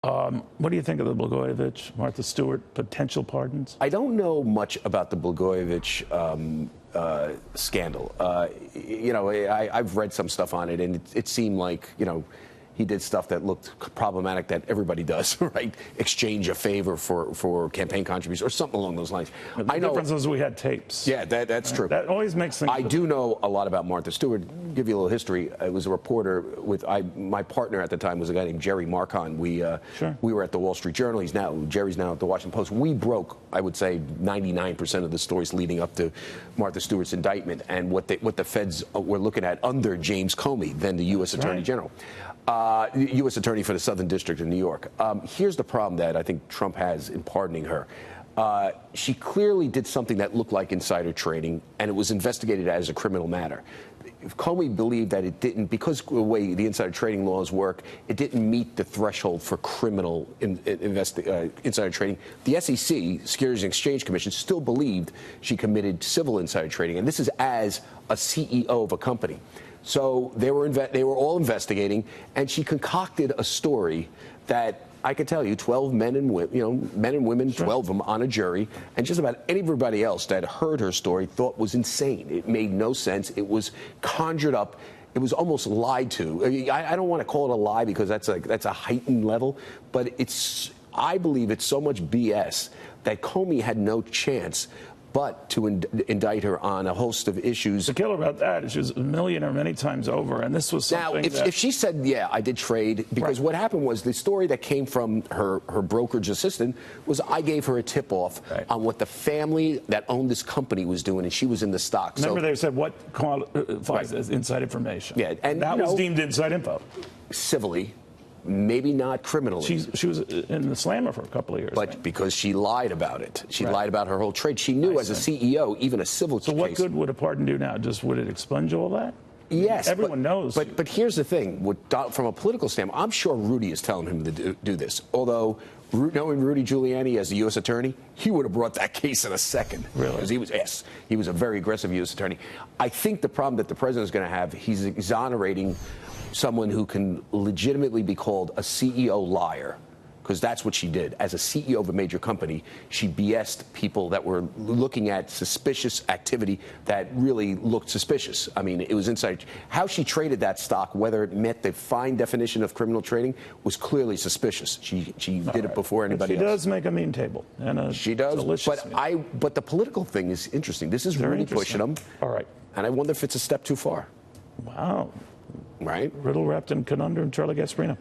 What do you think of the Blagojevich, Martha Stewart potential pardons? I don't know much about the Blagojevich scandal. I've read some stuff on it, and it seemed like, he did stuff that looked problematic that everybody does, right? Exchange a favor for campaign contributions or something along those lines. The difference is we had tapes. Yeah, that's true. That always makes things. I do know a lot about Martha Stewart. Give you a little history. I was a reporter with my partner at the time was a guy named Jerry Marcon. We were at the Wall Street Journal. Jerry's now at the Washington Post. We broke, I would say, 99% of the stories leading up to Martha Stewart's indictment and what the feds were looking at under James Comey, then the U.S. Attorney General. U.S. Attorney for the Southern District of New York. Here's the problem that I think Trump has in pardoning her. She clearly did something that looked like insider trading, and it was investigated as a criminal matter. If Comey believed that it didn't, because the way the insider trading laws work, it didn't meet the threshold for criminal insider trading. The SEC, Securities and Exchange Commission, still believed she committed civil insider trading, and this is as a CEO of a company. So they were all investigating, and she concocted a story that I could tell you 12 men and women, 12 of them on a jury, and just about everybody else that heard her story thought was insane. It made no sense. It was conjured up. It was almost lied to. I don't want to call it a lie because that's a heightened level, but I believe it's so much BS that Comey had no chance but to indict her on a host of issues. The killer about that is she was a millionaire many times over, and this was something now, if she said, yeah, I did trade, because what happened was the story that came from her brokerage assistant was I gave her a tip-off on what the family that owned this company was doing, and she was in the stock. Remember, they said what qualifies as inside information. Yeah, and that was deemed inside info. Civilly. Maybe not criminally. She was in the slammer for a couple of years. But because she lied about it. She lied about her whole trade. She knew as a CEO, even a civil case. So what good would a pardon do now? Just would it expunge all that? Yes. Everyone knows. But here's the thing. From a political standpoint, I'm sure Rudy is telling him to do this. Although, knowing Rudy Giuliani as the U.S. attorney, he would have brought that case in a second. Really? Because he was a very aggressive U.S. attorney. I think the problem that the president is going to have, he's exonerating someone who can legitimately be called a CEO liar, because that's what she did. As a CEO of a major company, she BS'd people that were looking at suspicious activity that really looked suspicious. I mean, it was inside. How she traded that stock, whether it met the fine definition of criminal trading, was clearly suspicious. She did it before anybody else. She does make a mean table. And she does. But the political thing is interesting. This is Rudy pushing them. All right. And I wonder if it's a step too far. Wow. Right? Riddle wrapped in conundrum, Charlie Gasparino.